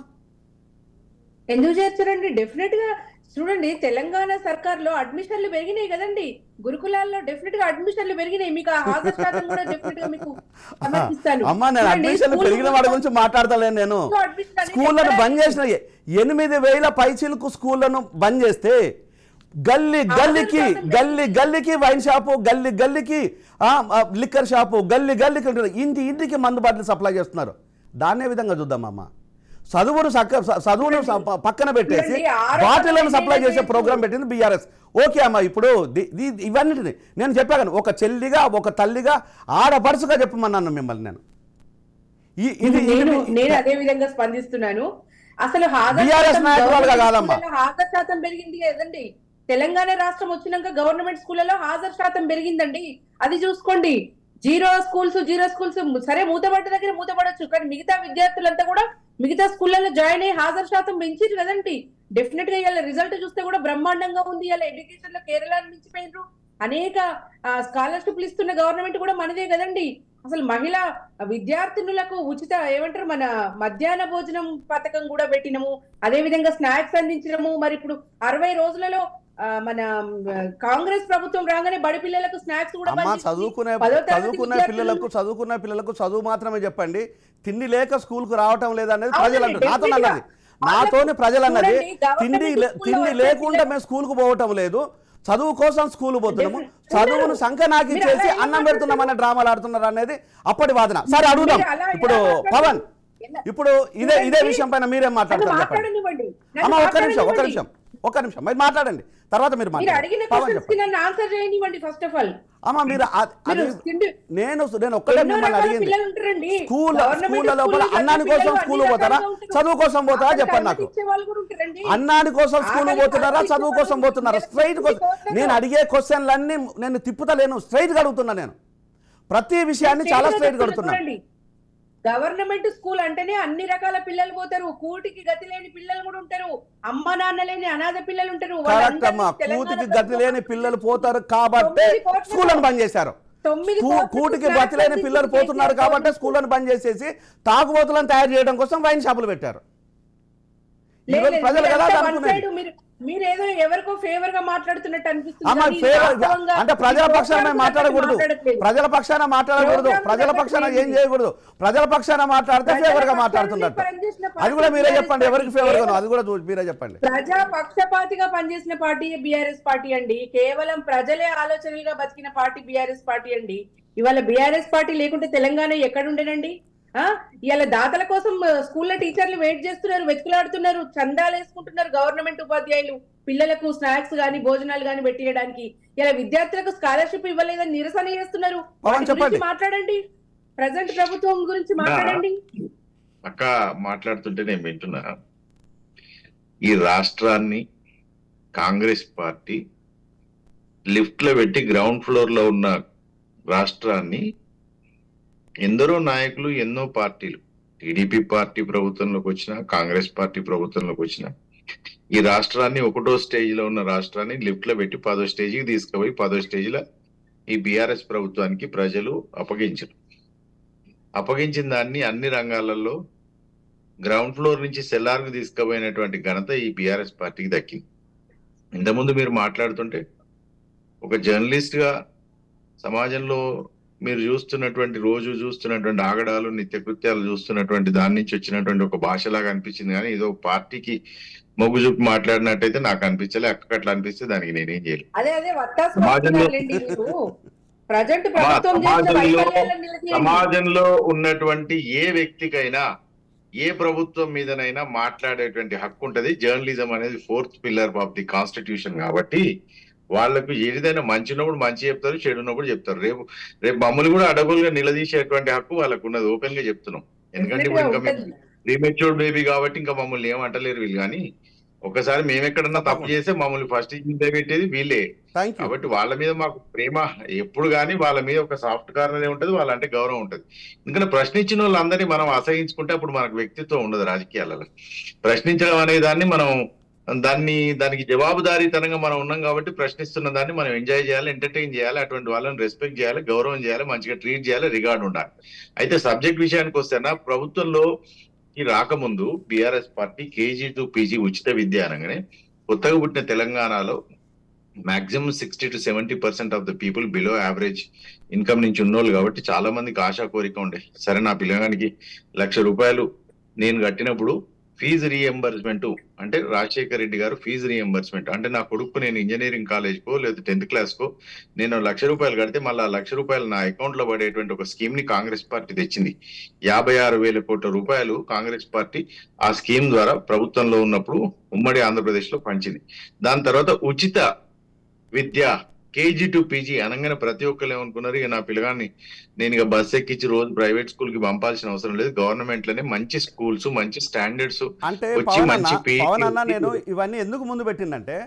ఎందుకు చేర్చారండి? డెఫినెట్ గా చూడండి, తెలంగాణ సర్కార్ లో అడ్మిషన్లు పెరిగినాయి కదండి, గురుకులాల్లో డెఫినెట్ గా అడ్మిషన్లు పెరిగినాయి. మీకు ఆ హాజరు శాతం కూడా డెఫినెట్ గా మీకు సమర్పిస్తాను. అమ్మా నేను అడ్మిషన్లు పెరిగిన వాడి గురించి మాట్లాడతలేను. నేను స్కూళ్ళను బంద్ చేసిన 8000 పైచీలకు స్కూళ్ళను బంద్ చేస్తే గల్లీకి వైన్ షాపు, గల్లీకి లిక్కర్ షాపు, గల్లీకి ఇంటికి మందు బాటిల్ సప్లై చేస్తున్నారు. దాన్నే విధంగా చూద్దామమ్మా. చదువును పక్కన పెట్టేసి బాటిళ్లను సప్లై చేసే ప్రోగ్రాం పెట్టింది బీఆర్ఎస్. ఓకే అమ్మా, ఇప్పుడు ఇవన్నిటిని నేను చెప్పాను, ఒక చెల్లిగా ఒక తల్లిగా ఆడపడుచుగా చెప్పమన్నాను మిమ్మల్ని నేను. నేను అదే విధంగా స్పందిస్తున్నాను. అసలు హాజరు శాతం పెరిగింది కదండి. తెలంగాణ రాష్ట్రం వచ్చినాక గవర్నమెంట్ స్కూళ్ళలో హాజరు శాతం పెరిగిందండి, అది చూసుకోండి. జీరో స్కూల్స్ సరే మూతపడ్డ దగ్గర మూతపడచ్చు, కానీ మిగతా విద్యార్థులంతా కూడా మిగతా స్కూళ్ళలో జాయిన్ అయ్యి హాజరు శాతం పెంచారు కదండి. డెఫినెట్ గా ఇలా రిజల్ట్ చూస్తే కూడా బ్రహ్మాండంగా ఉంది. ఇలా ఎడ్యుకేషన్ లో కేరళను మించిపోయినారు. అనేక స్కాలర్షిప్లు ఇస్తున్న గవర్నమెంట్ కూడా మనదే కదండి. అసలు మహిళా విద్యార్థినులకు ఉచిత ఏమంటారు మన మధ్యాహ్న భోజనం పథకం కూడా పెట్టినము, అదే విధంగా స్నాక్స్ అందించడము. మరి ఇప్పుడు 60 రోజులలో మన కాంగ్రెస్ ప్రభుత్వం రాగానే బడి పిల్లలకు స్నాక్స్ కూడా చదువుకున్న పిల్లలకు చదువు మాత్రమే చెప్పండి, తిండి లేక స్కూల్ కు రావటం లేదనేది ప్రజలు అన్నది. నాతోని ప్రజలు అన్నది తిండి లేకుండా మేము స్కూల్ కు పోవటం లేదు, చదువు కోసం స్కూల్ పోతున్నాము, చదువును సంకనాకి చేసి అన్నం పెడుతున్నామనే డ్రామాలు ఆడుతున్నారు అనేది అప్పటి వాదన. సరే అడుగుదాం. ఇప్పుడు పవన్, ఇప్పుడు ఇదే విషయం పైన మీరేం మాట్లాడతారు చెప్పండి అమ్మా. ఒక్క నిమిషం మీరు మాట్లాడండి, తర్వాత మీరు అమ్మా. మీరు నేను ఒక్కడే మిమ్మల్ని అడిగింది, స్కూళ్ళ లోపల అన్నాని కోసం స్కూల్ పోతారా, చదువు కోసం పోతారా చెప్పండి నాకు. అన్నాని కోసం స్కూల్ పోతున్నారా, చదువు కోసం పోతున్నారా? స్ట్రైట్ నేను అడిగే క్వశ్చన్లన్నీ నేను తిప్పుతలేను, స్ట్రైట్ గా అడుగుతున్నా. నేను ప్రతి విషయాన్ని చాలా స్ట్రైట్ గా అడుగుతున్నా. గవర్నమెంట్ స్కూల్ అంటేనే అన్ని రకాల పిల్లలు పోతారు, కూటికి గతి లేని పిల్లలు కూడా ఉంటారు, అమ్మ నాన్న లేని అనాథ పిల్లలు ఉంటారు. కూటికి గతి లేని పిల్లలు పోతారు కాబట్టి స్కూళ్ళను బంద్ చేశారు. కూటికి గతి లేని పిల్లలు పోతున్నారు కాబట్టి స్కూళ్ళను బంద్ చేసేసి తాగుబోతులను తయారు చేయడం కోసం వైన్ షాపులు పెట్టారు. ప్రజలు కదా మీరేదో ఎవరికో ఫేవర్ గా మాట్లాడుతున్నట్టు అనిపిస్తుంది. అంటే ప్రజల పక్షాన మాట్లాడకూడదు, ప్రజల పక్షాన మాట్లాడకూడదు, ప్రజల పక్షాన ఏం చేయకూడదు, ప్రజల పక్షాన మాట్లాడితే ఫేవర్ గా మాట్లాడుతున్నట్టు. అది కూడా మీరే చెప్పండి, ఎవరికి ఫేవర్ గా అది కూడా మీరే చెప్పండి. ప్రజా పక్షపాతిగా పనిచేసిన పార్టీ బీఆర్ఎస్ పార్టీ అండి. కేవలం ప్రజలే ఆలోచనలుగా బతికిన పార్టీ బీఆర్ఎస్ పార్టీ అండి. ఇవాళ బీఆర్ఎస్ పార్టీ లేకుంటే తెలంగాణ ఎక్కడుండేనండి? ఇవాళ దాతల కోసం స్కూల్లో టీచర్లు వెయిట్ చేస్తున్నారు, వెతుకులాడుతున్నారు, చందాలు వేసుకుంటున్నారు గవర్నమెంట్ ఉపాధ్యాయులు పిల్లలకు స్నాక్స్ గానీ భోజనాలు గానీ పెట్టియడానికి. ఇలా విద్యార్థులకు స్కాలర్షిప్ ఇవ్వలేదని నిరసన చేస్తున్నారు. మాట్లాడండి. ప్రజెంట్ ప్రభుత్వం గురించి మాట్లాడండి. అక్క మాట్లాడుతుంటే నేను వింటున్నా, ఈ రాష్ట్రాన్ని కాంగ్రెస్ పార్టీ లిఫ్ట్ లో పెట్టి గ్రౌండ్ ఫ్లోర్ లో ఉన్న రాష్ట్రాన్ని ఎందరో నాయకులు, ఎన్నో పార్టీలు, టీడీపీ పార్టీ ప్రభుత్వంలోకి వచ్చిన, కాంగ్రెస్ పార్టీ ప్రభుత్వంలోకి వచ్చిన, ఈ రాష్ట్రాన్ని 1వ స్టేజ్ లో ఉన్న రాష్ట్రాన్ని లిఫ్ట్ లో పెట్టి 10వ స్టేజ్కి తీసుకుపోయి 10వ స్టేజ్ లో ఈ బీఆర్ఎస్ ప్రభుత్వానికి ప్రజలు అప్పగించిన దాన్ని అన్ని రంగాలలో గ్రౌండ్ ఫ్లోర్ నుంచి సెల్లార్కు తీసుకుపోయినటువంటి ఘనత ఈ బీఆర్ఎస్ పార్టీకి దక్కింది. ఇంతకుముందు మీరు మాట్లాడుతుంటే ఒక జర్నలిస్ట్ గా సమాజంలో మీరు రోజు చూస్తున్నటువంటి ఆగడాలు, నిత్యకృత్యాలు చూస్తున్నటువంటి దాని నుంచి వచ్చినటువంటి ఒక భాషలాగా అనిపించింది. కానీ ఏదో పార్టీకి మొగ్గు చూపి మాట్లాడినట్టయితే నాకు అనిపించలే. అట్లా అనిపిస్తే దానికి నేనేం చేయలేదు. సమాజంలో ఉన్నటువంటి ఏ వ్యక్తికైనా, ఏ ప్రభుత్వం మీదనైనా మాట్లాడేటువంటి హక్కు ఉంటది. జర్నలిజం అనేది 4th pillar of the constitution. కాబట్టి వాళ్ళకు ఏదైనా మంచి ఉన్నప్పుడు మంచి చెప్తారు, చెడు ఉన్నప్పుడు చెప్తారు. రేపు మమ్మల్ని కూడా అడగులుగా నిలదీసేటువంటి హక్కు వాళ్ళకు ఉన్నది. ఓపెన్ గా చెప్తున్నాం. ఎందుకంటే ఇప్పుడు ఇంకా మేము ప్రీమెచ్యూర్ బేబీ కాబట్టి ఇంకా మమ్మల్ని ఏమంటలేరు వీళ్ళు. కానీ ఒకసారి మేము ఎక్కడన్నా తప్పు చేస్తే మమ్మల్ని ఫస్ట్ పెట్టేది వీళ్ళే. కాబట్టి వాళ్ళ మీద మాకు ప్రేమ ఎప్పుడు కానీ, వాళ్ళ మీద ఒక సాఫ్ట్ కార్నర్ ఉంటది, వాళ్ళంటే గౌరవం ఉంటది. ఎందుకంటే ప్రశ్నించిన వాళ్ళందరినీ మనం అసహించుకుంటే అప్పుడు మనకు వ్యక్తిత్వం ఉండదు. రాజకీయాలలో ప్రశ్నించడం అనే దాన్ని మనం దానికి జవాబుదారీతనంగా మనం ఉన్నాం కాబట్టి ప్రశ్నిస్తున్న దాన్ని మనం ఎంజాయ్ చేయాలి, ఎంటర్టైన్ చేయాలి, అటువంటి వాళ్ళని రెస్పెక్ట్ చేయాలి, గౌరవం చేయాలి, మంచిగా ట్రీట్ చేయాలి, రిగార్డ్ ఉండాలి. అయితే సబ్జెక్ట్ విషయానికి వస్తేనా, ప్రభుత్వంలో ఈ రాకముందు BRS party KG to PG ఉచిత విద్య అనగానే కొత్తగా పుట్టిన తెలంగాణలో maximum 60 to 70% of the people below average income నుంచి ఉన్నోళ్ళు. కాబట్టి చాలా మందికి ఆశా కోరిక ఉండే, సరే నా పిల్లగానికి ₹1,00,000 నేను కట్టినప్పుడు ఫీజు రీఎంబర్స్మెంట్ అంటే రాజశేఖర రెడ్డి గారు ఫీజు రీఎంబర్స్మెంట్ అంటే నా కొడుకు నేను ఇంజనీరింగ్ కాలేజ్కో లేదా 10th క్లాస్కో నేను ₹1,00,000 కడితే మళ్ళీ ₹1,00,000 నా అకౌంట్ లో పడేటువంటి ఒక స్కీమ్ ని కాంగ్రెస్ పార్టీ తెచ్చింది. 56,000 కోట్ల రూపాయలు కాంగ్రెస్ పార్టీ ఆ స్కీమ్ ద్వారా ప్రభుత్వంలో ఉన్నప్పుడు ఉమ్మడి ఆంధ్రప్రదేశ్ లో పంచింది. దాని తర్వాత ఉచిత విద్య KG to PG అనగానే ప్రతి ఒక్కరు ఏమనుకున్నారు, ఇక నా పిల్లగాన్ని నేను ఇక బస్ ఎక్కించి రోజు ప్రైవేట్ స్కూల్ కి పంపాల్సిన అవసరం లేదు, గవర్నమెంట్ లోనే మంచి స్కూల్స్, మంచి స్టాండర్డ్స్ అంటే పవన్ అన్న నేను ఇవన్నీ ఎందుకు ముందు పెట్టిందంటే,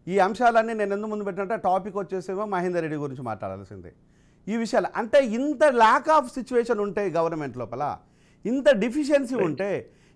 ఈ అంశాలన్నీ నేను ఎందుకు ముందు పెట్టినంటే టాపిక్ వచ్చేసేమో మహేందర్ రెడ్డి గురించి మాట్లాడాల్సిందే. ఈ విషయాలు అంటే ఇంత ల్యాక్ ఆఫ్ సిచ్యువేషన్ ఉంటే గవర్నమెంట్ లోపల, ఇంత డిఫిషియన్సీ ఉంటే,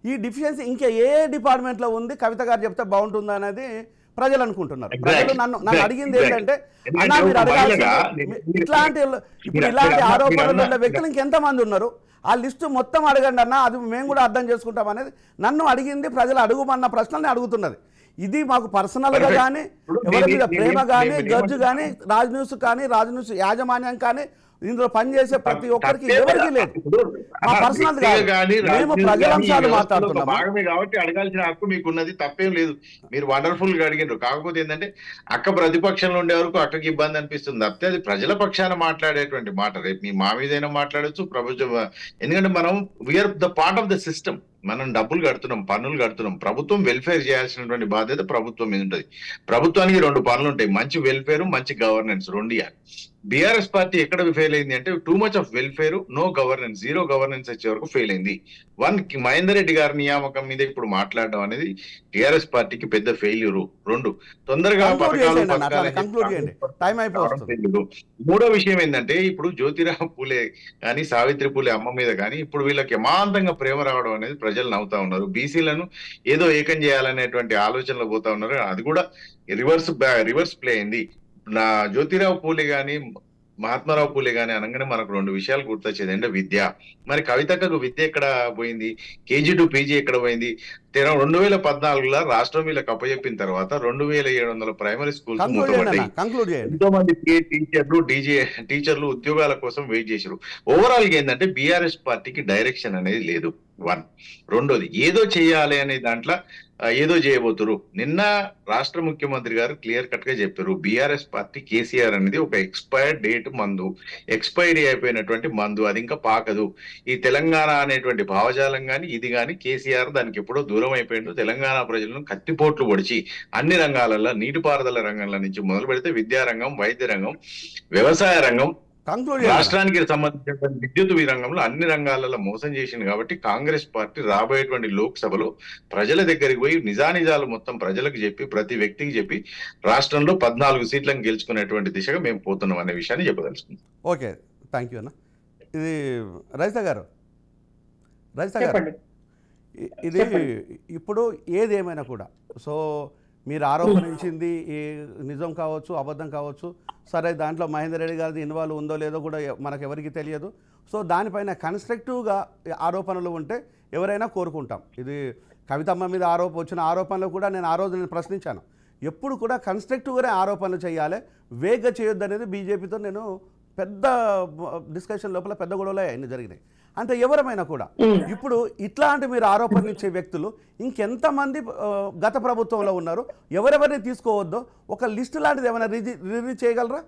ఈ డిఫిషియన్సీ ఇంకా ఏ డిపార్ట్మెంట్లో ఉంది కవిత గారు చెప్తే బాగుంటుందా అనేది ప్రజలు అనుకుంటున్నారు. ప్రజలు నన్ను అడిగింది ఏంటంటే, అన్నా మీరు అడగాల్సింది ఇలాంటి ఆరోపణలు ఉన్న వ్యక్తులు ఇంకెంతమంది ఉన్నారు, ఆ లిస్టు మొత్తం అడగండి అన్న, అది మేము కూడా అర్థం చేసుకుంటాం అనేది నన్ను అడిగింది. ప్రజలు అడుగుమన్న ప్రశ్నల్ని అడుగుతున్నది. ఇది మాకు పర్సనల్గా కానీ, ఎవరి మీద ప్రేమ కానీ, గర్జు కానీ, రాజ్ న్యూస్ యాజమాన్యం కానీ, ఇందులో పనిచేసే ప్రతి ఒక్కరికి ఎవరికి లేదు. మేము ప్రజల అంశాలు మాట్లాడుతున్నాం కాబట్టి అడగాల్సిన హక్కు మీకున్నది, తప్పేం లేదు. మీరు వండర్ఫుల్ గా అడిగినారు. కాకపోతే ఏంటంటే అక్క ప్రతిపక్షంలో ఉండే వరకు అక్కడికి ఇబ్బంది అనిపిస్తుంది తప్పితే అది ప్రజల పక్షాన మాట్లాడేటువంటి మాట. రేపు మీ మా మీదైనా మాట్లాడచ్చు ప్రభుత్వం, ఎందుకంటే మనం we are the part of the system. మనం డబ్బులు కడుతున్నాం, పన్నులు కడుతున్నాం. ప్రభుత్వం వెల్ఫేర్ చేయాల్సినటువంటి బాధ్యత ప్రభుత్వం మీద ఉంటుంది. ప్రభుత్వానికి 2 పనులు ఉంటాయి, మంచి వెల్ఫేర్, మంచి గవర్నెన్స్, 2 ఇవ్వాలి. బీఆర్ఎస్ పార్టీ ఎక్కడ ఫెయిల్ అయింది అంటే too much of welfare, no governance, 0 governance వచ్చే వరకు ఫెయిల్ అయింది. మహేందర్ రెడ్డి గారి నియామకం మీద ఇప్పుడు మాట్లాడడం అనేది టీఆర్ఎస్ పార్టీకి పెద్ద ఫెయిల్యూర్. 2 తొందరగా మూడో విషయం ఏంటంటే, ఇప్పుడు జ్యోతిరావు పూలే కానీ, సావిత్రి పూలే అమ్మ మీద కానీ ఇప్పుడు వీళ్ళకి యమాంతంగా ప్రేమ రావడం అనేది ప్రజలు నవ్వుతా ఉన్నారు. బీసీలను ఏదో ఏకం చేయాలనేటువంటి ఆలోచనలో పోతా ఉన్నారు. అది కూడా రివర్స్ ప్లే అయింది. నా జ్యోతిరావు పూలే గాని, మహాత్మారావు పూలే గాని అనగానే మనకు 2 విషయాలు గుర్తొచ్చేది అంటే విద్య. మరి కవితకు విద్య ఎక్కడ పోయింది, KG to PG ఎక్కడ పోయింది? 2014లో రాష్ట్రం వీళ్ళకి అప్పచెప్పిన తర్వాత 2700 ప్రైమరీ స్కూల్స్ మూతపడ్డాయి. ఎంతో మంది టీచర్లు ఉద్యోగాల కోసం వెయిట్ చేశారు. ఓవరాల్ గా ఏంటంటే బీఆర్ఎస్ పార్టీకి డైరెక్షన్ అనేది లేదు. 1. రెండోది ఏదో చేయాలి అనే దాంట్లో ఏదో చేయబోతురు. నిన్న రాష్ట్ర ముఖ్యమంత్రి గారు క్లియర్ కట్ గా చెప్పారు, బీఆర్ఎస్ పార్టీ కేసీఆర్ అనేది ఒక ఎక్స్పైర్డ్ డేట్ మందు, ఎక్స్పైరీ అయిపోయినటువంటి మందు, అది ఇంకా పాకదు. ఈ తెలంగాణ అనేటువంటి భావజాలం గాని ఇది గాని కేసీఆర్ దానికి ఎప్పుడో దూరం అయిపోయిండు. తెలంగాణ ప్రజలను కత్తిపోట్లు పొడిచి అన్ని రంగాలలో, నీటిపారుదల రంగంలో నుంచి మొదలు పెడితే విద్యారంగం, వైద్య రంగం, వ్యవసాయ రంగం, కంక్లూడ్ రాష్ట్రానికి సంబంధించిన విద్యుత్ రంగంలో అన్ని రంగాలలో మోసం చేసింది కాబట్టి కాంగ్రెస్ పార్టీ రాబోయేటువంటి లోక్సభలో ప్రజల దగ్గరికి పోయి నిజానిజాలు మొత్తం ప్రజలకు చెప్పి ప్రతి వ్యక్తికి చెప్పి రాష్ట్రంలో 14 సీట్లను గెలుచుకునేటువంటి దిశగా మేము పోతున్నాం అనే విషయాన్ని చెప్పదలుచుకుంటాం. ఓకే, థ్యాంక్ యూ అన్న. ఇది రజిత గారు ఇది ఇప్పుడు ఏదేమైనా కూడా సో మీరు ఆరోపణించింది నిజం కావచ్చు, అబద్ధం కావచ్చు, సరే దాంట్లో మహేందర్ రెడ్డి గారిది ఇన్వాల్వ్ ఉందో లేదో కూడా మనకు ఎవరికి తెలియదు. సో దానిపైన కన్స్ట్రక్టివ్గా ఆరోపణలు ఉంటే ఎవరైనా కోరుకుంటాం. ఇది కవితమ్మ మీద వచ్చిన ఆరోపణలు కూడా నేను ఆ రోజు నేను ప్రశ్నించాను. ఎప్పుడు కూడా కన్స్ట్రక్టివ్గానే ఆరోపణలు చేయాలి, వేగంగా చేయొద్దు అనేది బీజేపీతో నేను పెద్ద డిస్కషన్ లోపల పెద్ద గొడవలు అన్నీ జరిగినాయి. అంటే ఎవరమైనా కూడా ఇప్పుడు ఇట్లాంటి మీరు ఆరోపణలు ఇచ్చే వ్యక్తులు ఇంకెంతమంది గత ప్రభుత్వంలో ఉన్నారు, ఎవరెవరిని తీసుకోవద్దో ఒక లిస్ట్ లాంటిది ఏమైనా రిలీజ్ చేయగలరా?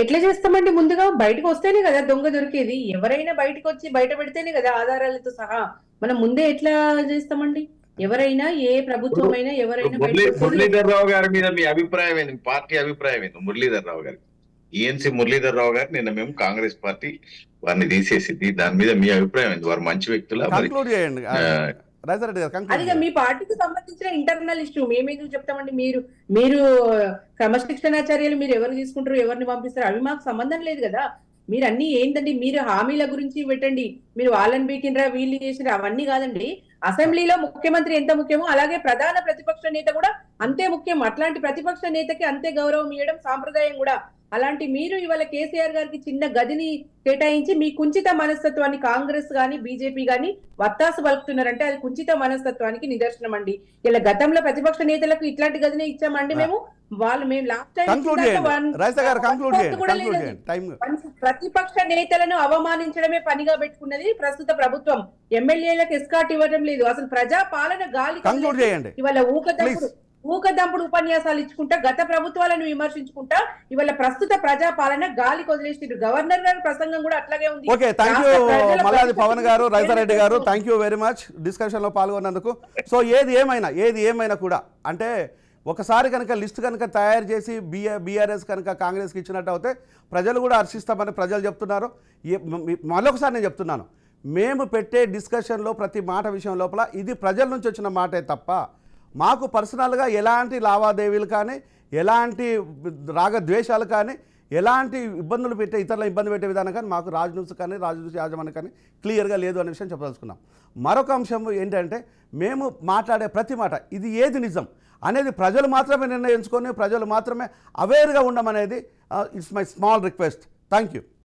ఎట్లా చేస్తామండి? ముందుగా బయటకు వస్తేనే కదా దొంగ దొరికేది. ఎవరైనా బయటకు వచ్చి బయట పెడితేనే కదా ఆధారాలతో సహా. మనం ముందే ఎట్లా చేస్తామండి? ఎవరైనా ఏ ప్రభుత్వం అయినా ఎవరైనా మురళీధర్ రావు గారి మీద మీ అభిప్రాయం ఏంది? పార్టీ అభిప్రాయం ఏంది మురళీధర్ రావు గారి? ఈఎన్సీ మురళీధర్ రావు గారు నిన్న మేము కాంగ్రెస్ పార్టీ వారిని తీసేసింది, దాని మీద మీ అభిప్రాయం ఏంది? వారు మంచి వ్యక్తుల? అది మీ పార్టీకి సంబంధించిన ఇంటర్నల్ ఇష్యూ. మేమేందుకు చెప్తామండి? మీరు క్రమశిక్షణా చర్యలు మీరు ఎవరు తీసుకుంటారు, ఎవరిని పంపిస్తారు, అవి మాకు సంబంధం లేదు కదా. మీరు అన్ని ఏంటండి, మీరు హామీల గురించి పెట్టండి, మీరు వాళ్ళని బీకినరా వీళ్ళు చేసిరా, అవన్నీ కాదండి. అసెంబ్లీలో ముఖ్యమంత్రి ఎంత ముఖ్యమో అలాగే ప్రధాన ప్రతిపక్ష నేత కూడా అంతే ముఖ్యం. అట్లాంటి ప్రతిపక్ష నేతకి అంతే గౌరవం ఇవ్వడం సాంప్రదాయం కూడా. అలాంటి మీరు ఇవాళ కేసీఆర్ గారికి చిన్న గదిని కేటాయించి మీ కుంచిత మనస్తత్వాన్ని కాంగ్రెస్ గాని బీజేపీ గాని వత్తాసు పలుకుతున్నారంటే అది కుంచిత మనస్తత్వానికి నిదర్శనం అండి. ఇలా గతంలో ప్రతిపక్ష నేతలకు ఇట్లాంటి గదినే ఇచ్చామండి మేము లాస్ట్ టైం ప్రతిపక్ష నేతలను అవమానించడమే పనిగా పెట్టుకున్నది ప్రస్తుత ప్రభుత్వం. ఎమ్మెల్యేలకు ఎస్కాట్ ఇవ్వడం లేదు. అసలు ప్రజా పాలన గాలి. ఇవాళ ఊకదంపుడు ఉపన్యాసాలు ఇచ్చుకుంటా గత ప్రభుత్వాలను విమర్శించుకుంటా ఇవాళ ప్రస్తుత ప్రజా పాలన గాలి వదిలేసిండ్రు. గవర్నర్ గారి ప్రసంగం కూడా అట్లాగే ఉంది. Okay, thank you Malladi Pawan గారు, రైతారెడ్డి గారు, thank you very much discussion లో పాల్గొన్నందుకు. సో ఏది ఏమైనా కూడా అంటే ఒకసారి కనుక లిస్ట్ కనుక తయారు చేసి బీఆర్ఎస్ కనుక కాంగ్రెస్కి ఇచ్చినట్టు అయితే ప్రజలు కూడా హర్షిస్తామని ప్రజలు చెప్తున్నారు. మరొకసారి నేను చెప్తున్నాను, మేము పెట్టే డిస్కషన్లో ప్రతి మాట విషయం లోపల ఇది ప్రజల నుంచి వచ్చిన మాటే తప్ప మాకు పర్సనల్గా ఎలాంటి లావాదేవీలు కానీ ఎలాంటి రాగద్వేషాలు కానీ ఎలాంటి ఇబ్బందులు పెట్టే ఇతరుల ఇబ్బంది పెట్టే విధానం కానీ మాకు రాజ్ న్యూస్ కానీ రాజ్ న్యూస్ యాజమాన్యం కానీ క్లియర్గా లేదు అనే విషయం చెప్పదలుచుకున్నాం. మరొక అంశం ఏంటంటే మేము మాట్లాడే ప్రతి మాట ఇది ఏది నిజం అనేది ప్రజలు మాత్రమే నిర్ణయించుకొని ప్రజలు మాత్రమే అవేర్గా ఉండమనేది it's my small request. Thank you.